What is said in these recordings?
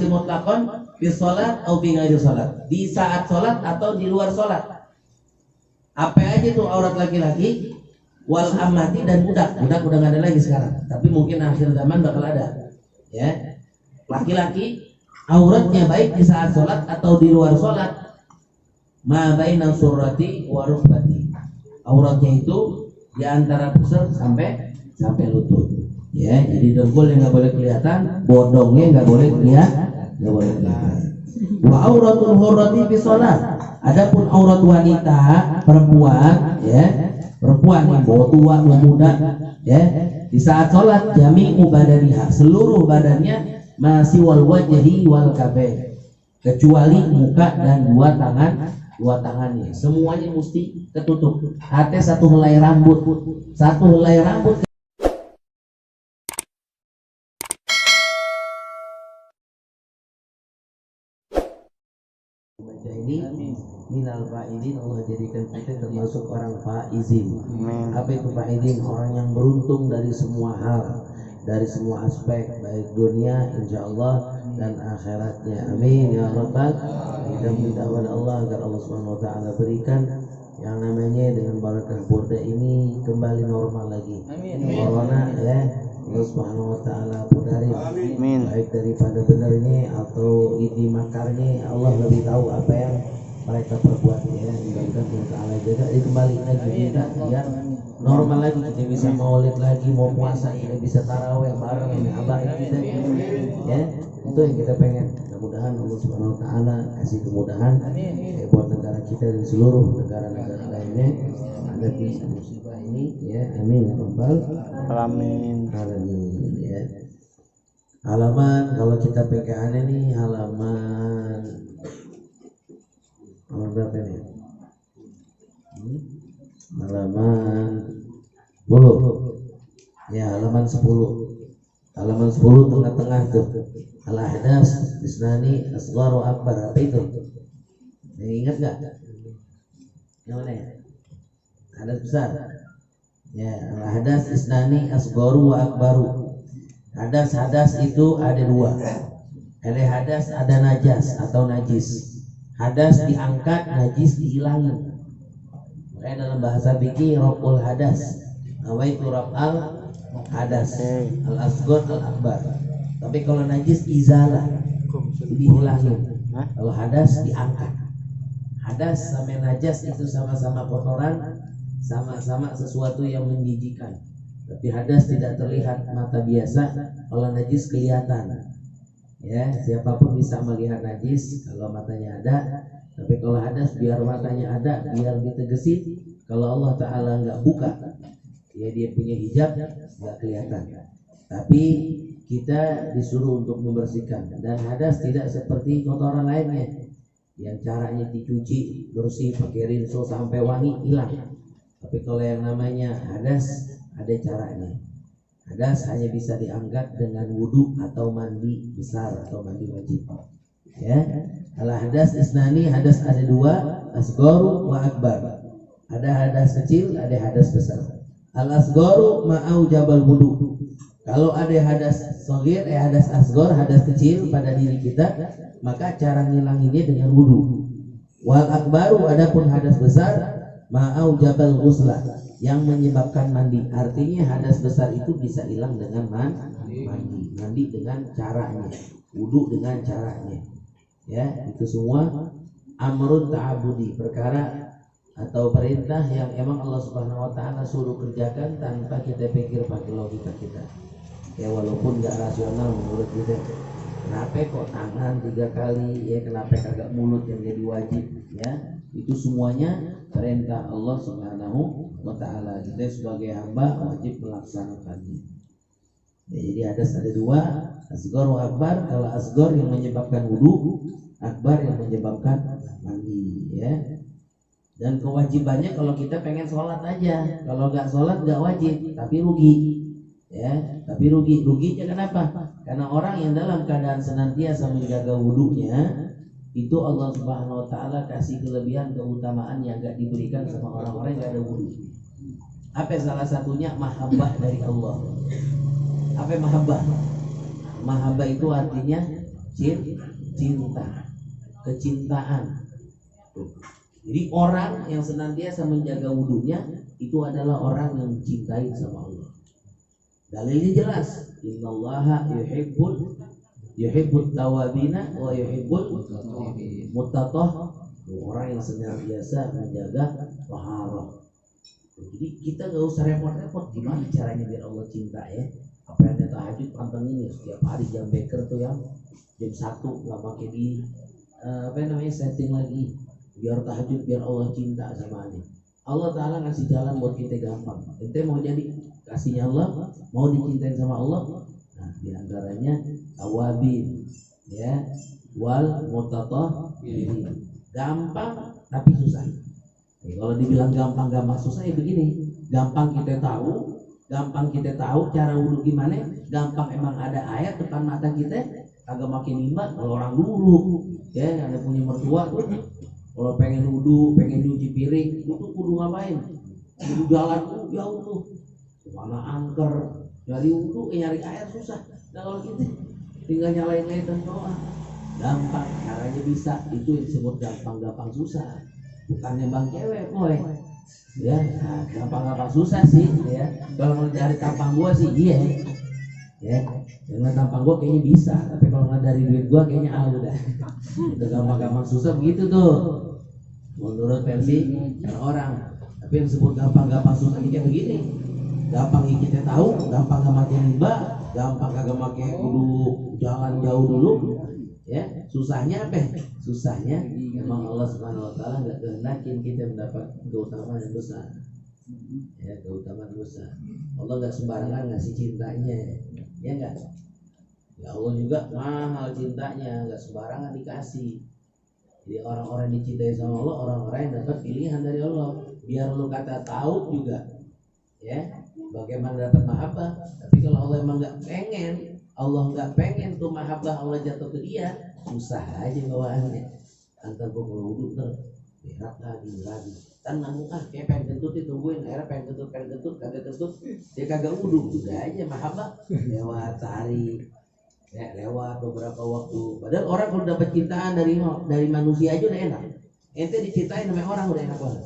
masih mutlakon di sholat atau di ghairi sholat, di saat sholat atau di luar sholat. Apa aja tuh aurat laki-laki? Wal amati dan budak. Budak udah nggak ada lagi sekarang, tapi mungkin akhir zaman bakal ada. Ya, laki-laki auratnya baik di saat sholat atau di luar sholat. Ma baina surrati wa rukbati. Auratnya itu di antara pusar sampai lutut. Ya, jadi dengkulnya nggak boleh kelihatan, bodongnya nggak boleh kelihatan. Wa auratul hurrati fi sholat. Adapun aurat wanita perempuan, ya, perempuan yang bawa tua, muda, ya, di saat sholat jami'u badaniha, seluruh badannya, masih wal wajhi wal kafain, kecuali muka dan dua tangannya, semuanya mesti ketutup. Hati satu helai rambut, baca ini minal faizin, Allah jadikan kita termasuk orang faizin. Apa itu faizin? Orang yang beruntung dari semua hal, dari semua aspek, baik dunia insyaallah dan akhiratnya. Amin ya rabbal. Kita minta kepada Allah agar Allah Subhanahu wa taala berikan yang namanya dengan barakah burda ini kembali normal lagi. Corona ya, Allah Subhanahu wa taala pudarin. Baik daripada benarnya atau ini makarnya, Allah lebih tahu apa yang mereka perbuat ya. Mudah-mudahan Allah taala jaga kembali lagi kita ya, normal lagi, kita bisa maulid lagi, mau puasa kita bisa tarawih bareng sama abah kita ya. Itu yang kita pengen. Mudah-mudahan Allah Subhanahu wa taala kasih kemudahan buat negara kita dan seluruh negara-negara lainnya ada di musibah ini ya. Amin ya rabbal alamin. Ya. Halaman kalau kita PKN ini halaman berapa nih? Halaman 10. Ya, halaman 10. Halaman 10 tengah-tengah tuh. Al-ahdas isnani asghar wa akbar. Apa itu? Ingat enggak? Yang mana ya? Hadas besar. Ya, al-ahdas isnani asgharu wa akbaru. Hadas itu ada dua. Ada hadas, ada najas atau najis. Hadas diangkat, najis dihilangin. Makanya dalam bahasa fikih raf'ul hadas. Apa itu raf'al hadas? Al-asghar al-akbar. Tapi kalau najis izalah, dihilangin. Kalau hadas diangkat. Hadas sama najas itu sama-sama kotoran, sama-sama sesuatu yang menjijikan. Tapi hadas tidak terlihat mata biasa, kalau najis kelihatan. Ya, siapapun bisa melihat najis kalau matanya ada. Tapi kalau hadas biar matanya ada, biar ditegesin. Kalau Allah Ta'ala nggak buka, ya dia punya hijab, nggak kelihatan. Tapi kita disuruh untuk membersihkan. Dan hadas tidak seperti kotoran lainnya yang caranya dicuci bersih pakai rinso sampai wangi hilang. Tapi kalau yang namanya hadas ada caranya. Hadas hanya bisa diangkat dengan wudhu atau mandi besar atau mandi wajib. Ya, al-hadas isnani, hadas ada dua, asgharu wa akbar. Ada hadas kecil, ada hadas besar. Al-asgharu ma'au jabal wudhu. Kalau ada hadas shagir, hadas asghar, hadas kecil pada diri kita, maka cara ngilanginnya dengan wudhu. Wal akbaru, adapun hadas besar, ma'au jabal ghusla, yang menyebabkan mandi. Artinya hadas besar itu bisa hilang dengan mandi dengan caranya, wudhu dengan caranya. Ya, itu semua amrun ta'abudi, perkara atau perintah yang emang Allah Subhanahu wa taala suruh kerjakan tanpa kita pikir pakai logika kita. Ya, walaupun gak rasional menurut kita. Kenapa kok tangan 3 kali, ya kenapa kagak mulut yang jadi wajib, ya. Itu semuanya perintah Allah Subhanahu wa taala. Kita sebagai hamba wajib melaksanakannya. Ya, jadi ada dua, asghar wa akbar. Kalau asghar yang menyebabkan wudu, akbar yang menyebabkan mandi, ya. Dan kewajibannya kalau kita pengen sholat aja, kalau nggak sholat nggak wajib, tapi rugi, ya. Tapi ruginya kenapa? Karena orang yang dalam keadaan senantiasa menjaga wudunya, itu Allah Subhanahu wa taala kasih kelebihan keutamaan yang gak diberikan sama orang-orang yang gak ada wudu. Apa salah satunya? Mahabbah dari Allah. Apa mahabbah? Mahabbah itu artinya cinta, kecintaan. Jadi orang yang senantiasa menjaga wudunya itu adalah orang yang dicintai sama Allah. Dalilnya jelas, innallaha yuhibbut tawabina wa yuhibbul mutatahhirin. Orang yang senantiasa menjaga taharah. Jadi kita nggak usah repot-repot gimana caranya biar Allah cinta ya. Apa yang tahajud pantengin ya setiap hari jam beker tuh yang jam 1 nggak pakai di setting lagi biar tahajud biar Allah cinta sama ane. Allah Ta'ala ngasih jalan buat kita gampang. Ente mau jadi kasihnya Allah, mau dicintain sama Allah. Nah diantaranya awabin ya wal mutatahhirin. Gampang tapi susah. Ya, kalau dibilang gampang susah ya begini. Gampang kita tahu cara wudhu gimana. Gampang emang ada ayat depan mata kita. Kagak makin nimba. Kalau orang dulu ya ada punya mertua tuh, kalau pengen wudhu, pengen nyuci piring, itu kudu ngapain? Kudu jalan jauh tuh, kemana angker, nyari wudhu, nyari air susah. Nah kalau kita tinggal nyalain dan doa, gampang, caranya bisa. Itu yang disebut gampang susah. Bukannya bang cewek, boy. Ya, nah, gampang susah sih, ya. Kalau dari tampang gua sih, iya. Ya, dengan tampang gua kayaknya bisa, tapi kalau nggak dari duit gua kayaknya udah. Itu gampang susah begitu tuh. Menurut versi orang. Tapi yang disebut gampang susah ini kayak begini. Gampang kita tahu, gampang gak pakai riba, gampang kagak pakai kudu jalan jauh dulu. Ya, susahnya apa? Susahnya memang Allah Subhanahu wa taala enggak kehendakin kita mendapat keutamaan yang besar. Ya, keutamaan besar. Allah enggak sembarangan ngasih cintanya. Ya enggak? Ya Allah juga mahal cintanya, enggak sembarangan dikasih. Jadi orang-orang yang dicintai sama Allah, orang-orang yang dapat pilihan dari Allah. Biar lu kata tahu juga. Ya, bagaimana dapat mahabbah? Tapi kalau Allah emang enggak pengen, Allah nggak pengen tuh mahabbah Allah jatuh ke dia, susah aja bawaannya. Antar gua kalau wudhu berat lagi. Kan nanggung kayak pengen kentut ditungguin, akhirnya pengen kentut, kagak kentut, dia kagak wudhu, udah aja mahabbah lewat hari, ya lewat beberapa waktu. Padahal orang kalau dapat cintaan dari manusia aja udah enak. Ente dicintain sama orang udah enak banget.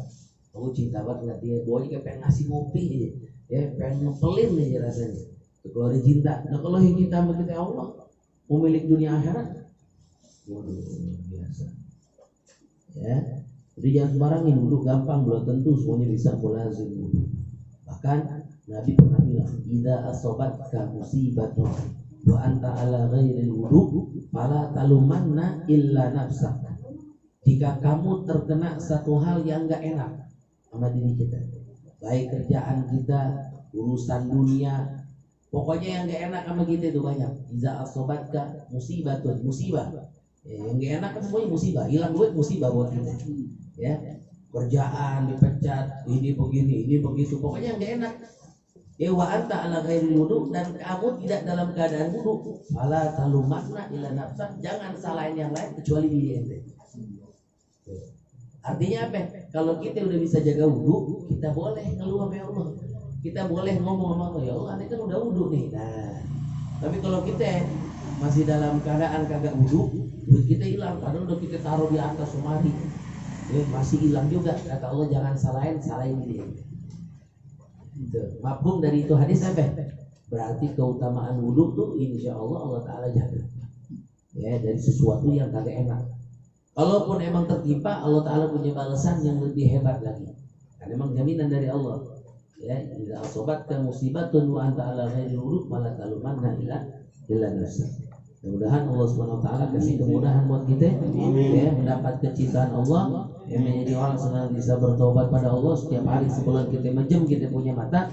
Aku cinta banget nggak dia, bawanya kayak pengen ngasih ngopi aja, ya pengen ngepelin aja rasanya. Kalau ada cinta, nah kalau yang cinta sama kita Allah, pemilik dunia akhirat, waduh biasa. Ya, jadi jangan sembarangin wudhu gampang, belum tentu semuanya bisa mulazim wudhu. Bahkan Nabi pernah bilang, "Idza asabatka musibatun wa anta ala ghairil wudhu, fala talumanna illa nafsak." Jika kamu terkena satu hal yang enggak enak sama diri kita, baik kerjaan kita, urusan dunia, pokoknya yang gak enak sama kita itu banyak. Iza asobatka musibatun, musibah. Ya, yang gak enak kan semuanya musibah. Hilang duit musibah buat kita. Ya, kerjaan dipecat, ini begini, ini begitu. Pokoknya yang gak enak. Ya wa anta ala ghairil wudu, dan kamu tidak dalam keadaan wudu. Fala talumanna illa nafsak. Jangan salahin yang lain kecuali diri ente. Artinya apa? Kalau kita udah bisa jaga wudu, kita boleh ngeluh sama Allah. Kita boleh ngomong sama Allah, ya Allah, ini kan udah wudhu nih. Nah, tapi kalau kita masih dalam keadaan kagak wudhu, duit kita hilang. Padahal udah kita taruh di atas semari, ya, masih hilang juga. Kata Allah jangan salahin dia. Itu mafhum dari itu hadis apa? Berarti keutamaan wudhu tuh insya Allah Ta'ala jaga. Ya, dari sesuatu yang kagak enak. Kalaupun emang tertimpa, Allah Ta'ala punya balasan yang lebih hebat lagi. Karena emang jaminan dari Allah. Ya, idza asabatka musibatun wa anta ala ghairil wudhu fala talumanna illa nafsak. Mudah-mudahan Allah Subhanahu wa taala kasih kemudahan buat kita ya, mendapat kecintaan Allah, yang menjadi orang senang bisa bertobat pada Allah setiap hari sebelum kita menjem, kita punya mata,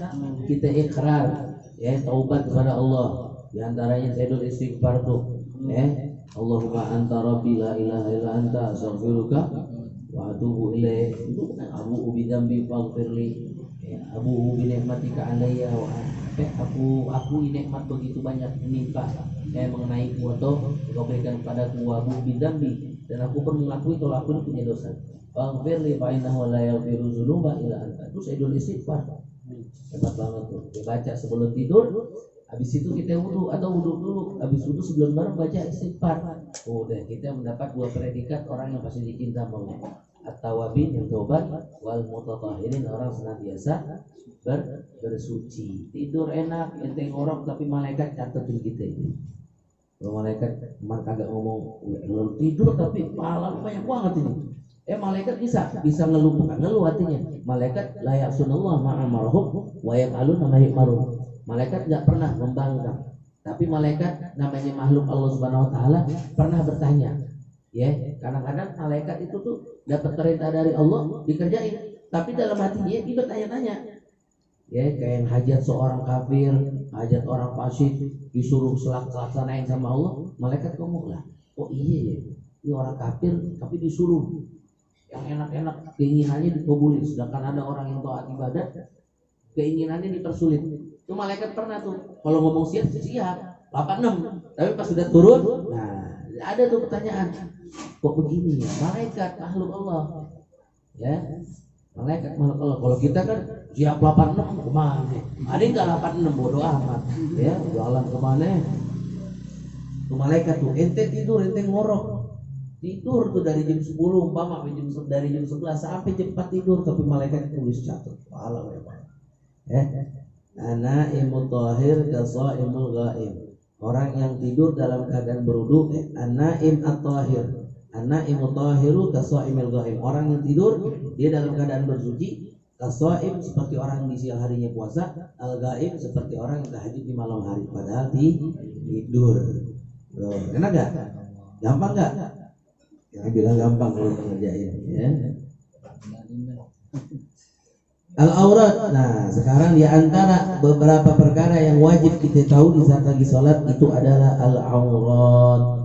kita ikrar ya taubat kepada Allah. Di antaranya sayyidul istighfar tuh ya, Allahumma anta rabbi la ilaha illa anta astaghfiruka wa atubu ilaik. Abu bidambi faghfirli, Abu binikmatika alayya wa aku nikmat begitu banyak menimpa mengenai foto kau berikan padaku Abu bidambi, dan aku pun mengakui kalau aku punya dosa. Faghfirli fa innahu la yaghfiru dzunuba illa anta. Itu sayyidul istighfar. Hebat banget tuh. Dibaca sebelum tidur, habis itu kita wudu atau wudu dulu, habis wudu sebelum baru baca istighfar. Udah kita mendapat dua predikat orang yang pasti dicinta Allah. At-tawabin yang taubat, wal mutatahhirin orang senantiasa bersuci. Tidur enak, enteng orang tapi malaikat catetin kita ini. Kalau malaikat cuma kagak ngomong tidur tapi pahala banyak banget ini. Malaikat bisa ngeluh, bukan ngeluh artinya. Malaikat layak sunallah ma'amarhum wa yaqalun ma yu'marun. Malaikat enggak pernah membangkang. Tapi malaikat namanya makhluk Allah Subhanahu wa taala pernah bertanya. Ya, kadang-kadang malaikat itu tuh dapat perintah dari Allah dikerjain, tapi dalam hatinya dia bertanya-tanya. Ya, kayak yang hajat seorang kafir, hajat orang fasik disuruh laksanain sama Allah, malaikat ngomong lah, oh iya ya, ini orang kafir tapi disuruh yang enak-enak keinginannya dikabulin, sedangkan ada orang yang taat ibadah keinginannya dipersulit. Itu malaikat pernah tuh kalau ngomong siap 86, tapi pas sudah turun, nah ada tuh pertanyaan, kok begini ya? Malaikat makhluk Allah, ya malaikat makhluk Allah. Kalau kita kan siap 86 kemana? Ada nggak 86 bodoh amat, ya jalan kemana? Tuh malaikat tuh ente tidur ente ngorok, tidur tuh dari jam 10 umpama dari jam 11 sampai jam 4 tidur, tapi malaikat tulis catat pahala ya. Ana imut tahir kasaimul ghaib. Orang yang tidur dalam keadaan berwudu, anaim at-tahir. Anaimut tahiru kasaimil ghaib. Orang yang tidur dia dalam keadaan bersuci, kasaim seperti orang di siang harinya puasa, al-ghaib seperti orang yang tahajud di malam hari padahal tidur. Loh, enak enggak? Gampang enggak? Yang bilang gampang kalau ngerjain ya. Al-aurat. Nah, sekarang di antara beberapa perkara yang wajib kita tahu di saat lagi sholat itu adalah al-aurat.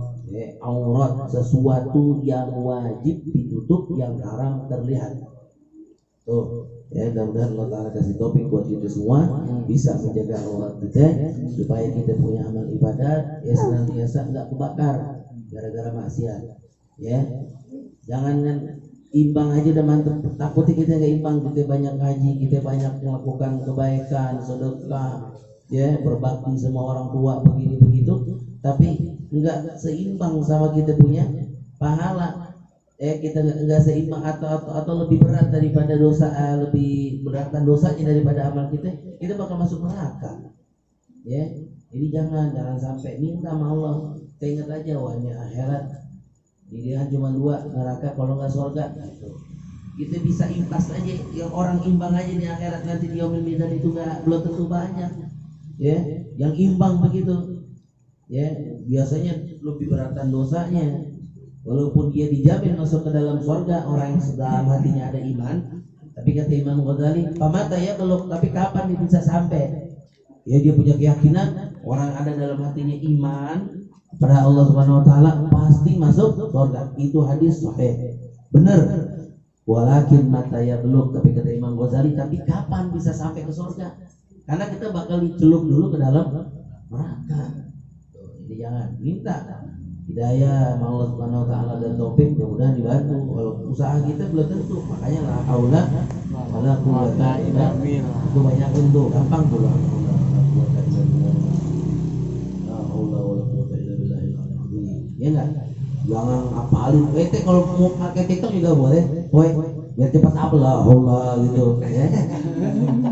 Aurat sesuatu yang wajib ditutup, yang haram terlihat. Tuh, ya mudah-mudahan Allah Ta'ala kasih topik buat kita semua bisa menjaga aurat kita supaya kita punya amal ibadah ya senantiasa enggak kebakar gara-gara maksiat. Ya, jangan imbang aja udah mantep. Takutnya kita nggak imbang, kita banyak ngaji, kita banyak melakukan kebaikan, sedekah, ya berbakti sama orang tua begini begitu, tapi nggak seimbang sama kita punya pahala. Kita nggak seimbang atau lebih berat daripada dosa, lebih beratan dosanya daripada amal kita bakal masuk neraka. Ya, jadi jangan sampai minta sama Allah. Kita ingat aja wahnya akhirat. Pilihan cuma dua, neraka kalau nggak surga. Kita bisa impas aja, yang orang imbang aja di akhirat nanti di yaumil mizan itu belum tentu banyak. Ya, yang imbang begitu. Ya, biasanya lebih beratan dosanya. Walaupun dia dijamin masuk ke dalam surga, orang yang dalam hatinya ada iman. Tapi kata Imam Ghazali, pamata ya belum, tapi kapan dia bisa sampai? Ya dia punya keyakinan orang ada dalam hatinya iman pada Allah Subhanahu wa taala pasti masuk surga. Itu hadis sahih. Benar. Walakin mata ya belum, tapi kata Imam Ghazali, tapi kapan bisa sampai ke surga? Karena kita bakal dicelup dulu ke dalam neraka. Jadi jangan minta hidayah sama Allah Subhanahu wa taala dan taufik, mudah-mudahan dibantu. Kalau usaha kita belum tentu, makanya la haula wala quwwata illa billah. Itu banyak untuk gampang tuh lah. Ya enggak? Jangan apalin. Kalau mau pakai TikTok juga boleh. Woi, biar cepat upload Allah gitu ya.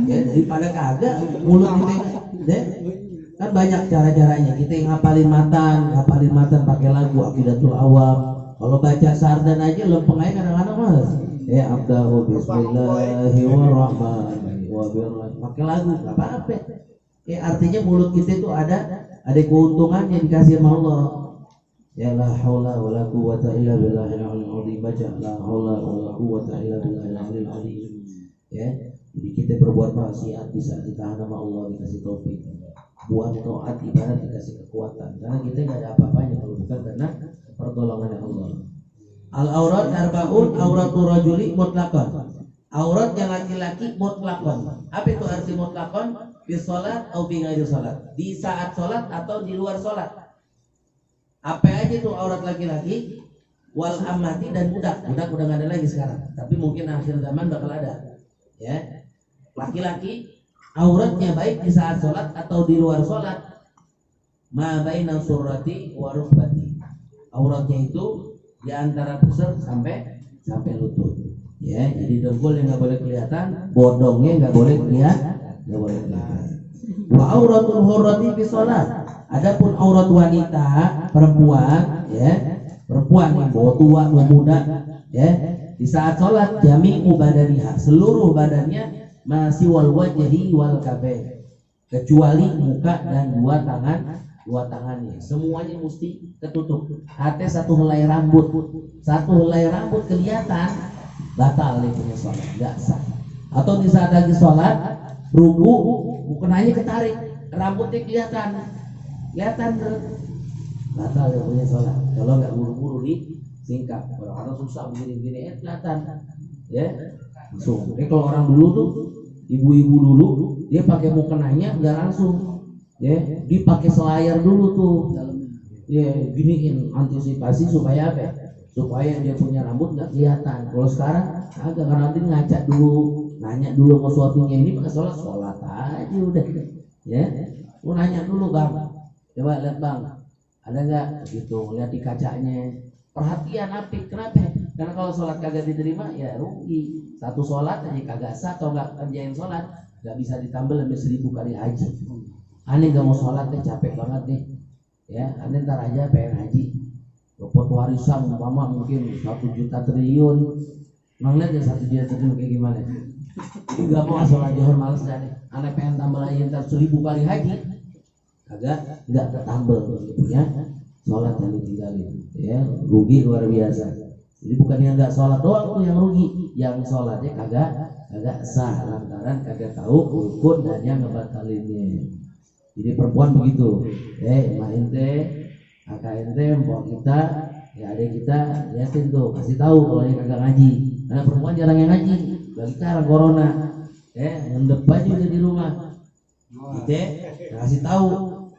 Ya daripada kagak mulut kita deh. Kan banyak cara-caranya. Kita ngapalin matan pakai lagu Aqidatul Awam. Kalau baca sardan aja lempeng aja kadang-kadang Mas. Abdahu bismillahirrahmanirrahim. Pakai lagu enggak apa-apa. Artinya mulut kita itu ada keuntungannya dikasih sama Allah. Ya la haula wala quwwata illa billahil azim. Baca la haula wala quwwata illa billahil azim. Ya, jadi kita berbuat maksiat bisa ditahan sama Allah, dikasih taufik. Buat taat ibadah dikasih kekuatan. Karena kita enggak ada apa-apanya kalau bukan karena pertolongan Allah. Al-aurat arba'un, auratul rajuli mutlaqan. Aurat yang laki-laki mutlaqan. Apa itu arti mutlaqan? Di salat atau di ghairi salat. Di saat salat atau di luar salat. Apa aja tuh aurat laki-laki? Wal amati dan budak. Budak udah nggak ada lagi sekarang, tapi mungkin akhir zaman bakal ada. Ya, laki-laki auratnya baik di saat sholat atau di luar sholat. Ma baina surrati wa rukbati. auratnya itu di antara pusar sampai lutut. Ya, jadi dengkul yang nggak boleh kelihatan, bodongnya nggak boleh kelihatan. Wa auratul hurrati fi shalah. Adapun aurat wanita perempuan, ya, perempuan yang bawa tua, bawa muda, ya, di saat sholat jami'u badaniha, seluruh badannya masih wal wajhi wal kafain, kecuali muka dan dua tangannya, semuanya mesti ketutup. Hati satu helai rambut kelihatan, batal nih punya sholat, nggak sah. Atau di saat lagi sholat ruku, bukannya ketarik, rambutnya kelihatan, batal ya punya sholat. Kalau nggak buru-buru nih singkat, orang susah begini-begini, kelihatan, ya langsung. Kalau orang dulu tuh, ibu-ibu dulu, dia pakai mukenanya nggak langsung, ya dipakai selayar dulu tuh, ya giniin antisipasi supaya apa? Supaya dia punya rambut nggak kelihatan. Kalau sekarang agak, karena nanti ngaca dulu, nanya dulu mau suaminya ini pakai sholat aja udah, ya. Mau nanya dulu bang, coba lihat bang, ada nggak gitu, lihat di kacanya, perhatian apik. Kenapa? Karena kalau sholat kagak diterima ya rugi. Satu sholat aja kagak sah, atau nggak kerjain sholat nggak bisa ditambah lebih 1000 kali haji. Aneh nggak mau sholat deh, capek banget nih, ya aneh ntar aja pengen haji, dapat warisan umpama mungkin 1 juta triliun, ngeliat ya 1 juta triliun kayak gimana. Jadi nggak mau sholat johor, males dah nih, aneh pengen tambah lagi ntar 1000 kali haji, nggak ketambel punya sholat yang ditinggalin, ya rugi luar biasa. Jadi bukan yang nggak sholat doang tuh yang rugi, yang sholatnya kagak sah lantaran kagak tahu rukun dan yang ngebatalinnya. Jadi perempuan begitu, emak ente, kakak ente, mbok kita, ya adik kita, liatin tuh, kasih tahu kalau dia kagak ngaji. Karena perempuan jarang yang ngaji, lagi sekarang corona, ngendep aja udah di rumah. Kita kasih tahu,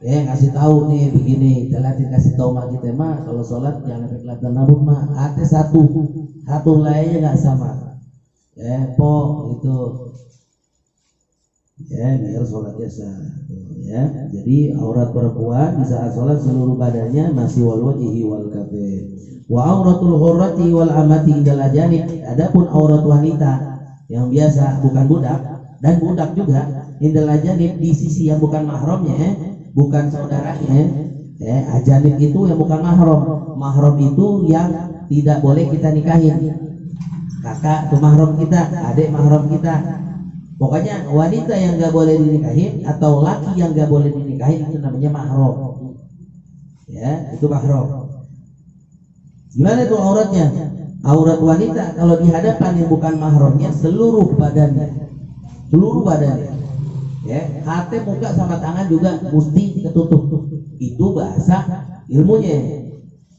ngasih tahu nih begini, kita liatin, kasih tahu mak kita, mah kalau sholat jangan sampai kelihatan rambut mah, hati satu lainnya nggak sama, itu, biar sholatnya sah, ya. Jadi aurat perempuan di saat sholat seluruh badannya masih wal wajhi wal kafain. Wa auratul hurrati wal amati indal ajanib. Adapun aurat wanita yang biasa, bukan budak, dan budak juga indal ajanib, di sisi yang bukan mahramnya, bukan saudaranya, ajanib itu yang bukan mahram. Mahram itu yang tidak boleh kita nikahin. Kakak itu mahram kita, adik mahram kita. Pokoknya wanita yang gak boleh dinikahin atau laki yang gak boleh dinikahin itu namanya mahram. Ya, itu mahram. Gimana itu auratnya? Aurat wanita kalau di hadapan yang bukan mahramnya seluruh badannya. Ya, hati, muka sama tangan juga mesti ketutup. Itu bahasa ilmunya.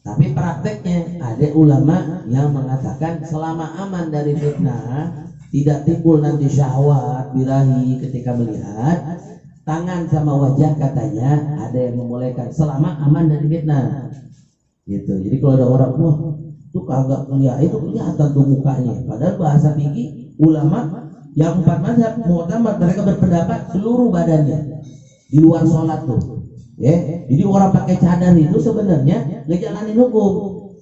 Tapi prakteknya ada ulama yang mengatakan selama aman dari fitnah, tidak timbul nanti syahwat birahi ketika melihat, tangan sama wajah katanya ada yang membolehkan selama aman dari fitnah. Gitu. Jadi kalau ada orang wah itu kagak kelihatan, itu kelihatan tuh mukanya. Padahal bahasa fikih ulama yang 4 mazhab mu'tamad mereka berpendapat seluruh badannya di luar sholat tuh. Ya, jadi orang pakai cadar itu sebenarnya ngejalanin hukum.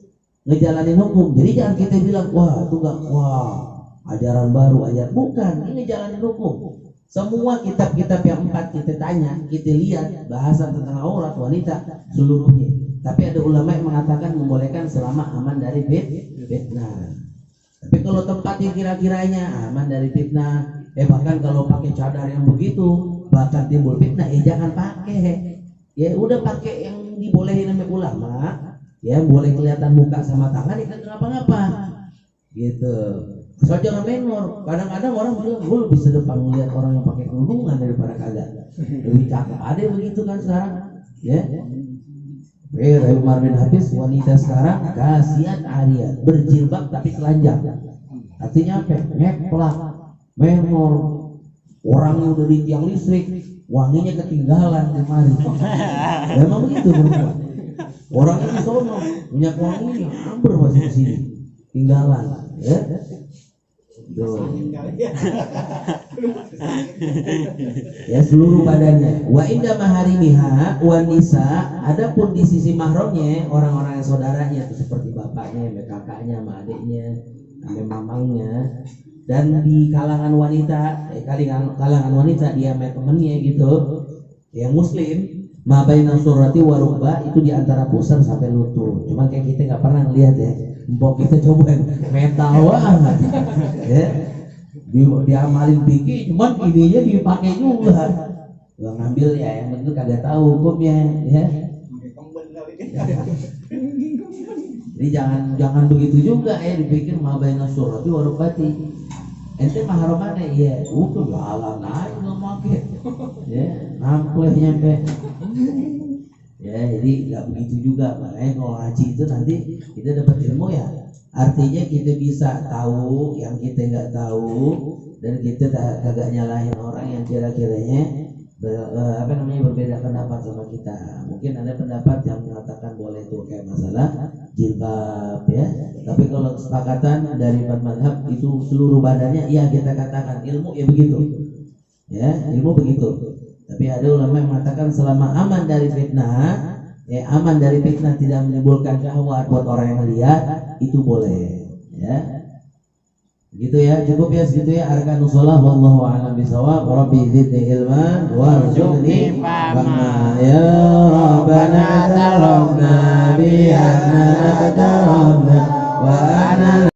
Jadi jangan kita bilang wah itu enggak, ajaran baru, bukan, ini jalanin hukum. Semua kitab-kitab yang 4 kita tanya, kita lihat bahasan tentang aurat wanita seluruhnya. Tapi ada ulama yang mengatakan membolehkan selama aman dari fitnah. Tapi kalau tempat yang kira-kiranya aman dari fitnah, bahkan kalau pakai cadar yang begitu bahkan timbul fitnah, jangan pakai. Ya udah pakai yang dibolehin sama ulama, ya boleh kelihatan muka sama tangan, itu ngapa-ngapa. Gitu. Soal jangan menor. Kadang-kadang orang bilang gue lebih sedepan melihat orang yang pakai kerudungan daripada kagak. Lebih cakep. Ada yang begitu kan sekarang, ya. Umar bin Hafiz, wanita sekarang kasiat ariyat, berjilbab tapi telanjang. Artinya apa? Ngeplak, menor. Orangnya udah di tiang listrik, wanginya ketinggalan kemarin. Memang begitu perempuan. Orangnya di sono, minyak wanginya amber masih di sini, tinggalan. Ya. Tuh. Ya seluruh badannya. Wa inda maharimiha wan nisa, adapun di sisi mahramnya orang-orang yang saudaranya itu seperti bapaknya, kakaknya, sama adiknya, sama mamangnya, dan di kalangan wanita, kalangan wanita dia sama temennya gitu, yang muslim, ma baina surati wa rukba, itu di antara pusar sampai lutut. Cuman kayak kita nggak pernah ngeliat ya. Mbok kita coba metal banget. Ya. Diamalin pikir, cuman ininya dipakai juga. Gak ngambil ya, yang penting kagak tahu hukumnya, ya. Jadi jangan begitu juga ya, dipikir ma baina surati wa rukbati. Ente mahramannya ya, udah jalan aja nggak pakai, ya, nampel nyampe. Ya, jadi nggak begitu juga. Makanya kalau haji itu nanti kita dapat ilmu ya. Artinya kita bisa tahu yang kita nggak tahu, dan kita kagak nyalahin orang yang kira-kiranya berbeda pendapat sama kita. Mungkin ada pendapat yang mengatakan boleh itu kayak masalah jilbab ya. Tapi kalau kesepakatan dari madhab itu seluruh badannya, iya kita katakan ilmu ya begitu. Ya, ilmu begitu. Tapi ada ulama yang mengatakan selama aman dari fitnah, aman dari fitnah, tidak menimbulkan syahwat buat orang yang lihat, itu boleh. Ya, gitu ya, cukup ya segitu ya. Arkanus shalah wallahu a'lam bishawab. Rabbi zidni ilman warzuqni fahma. Ya Rabbana tarabna bi anna tarabna wa ana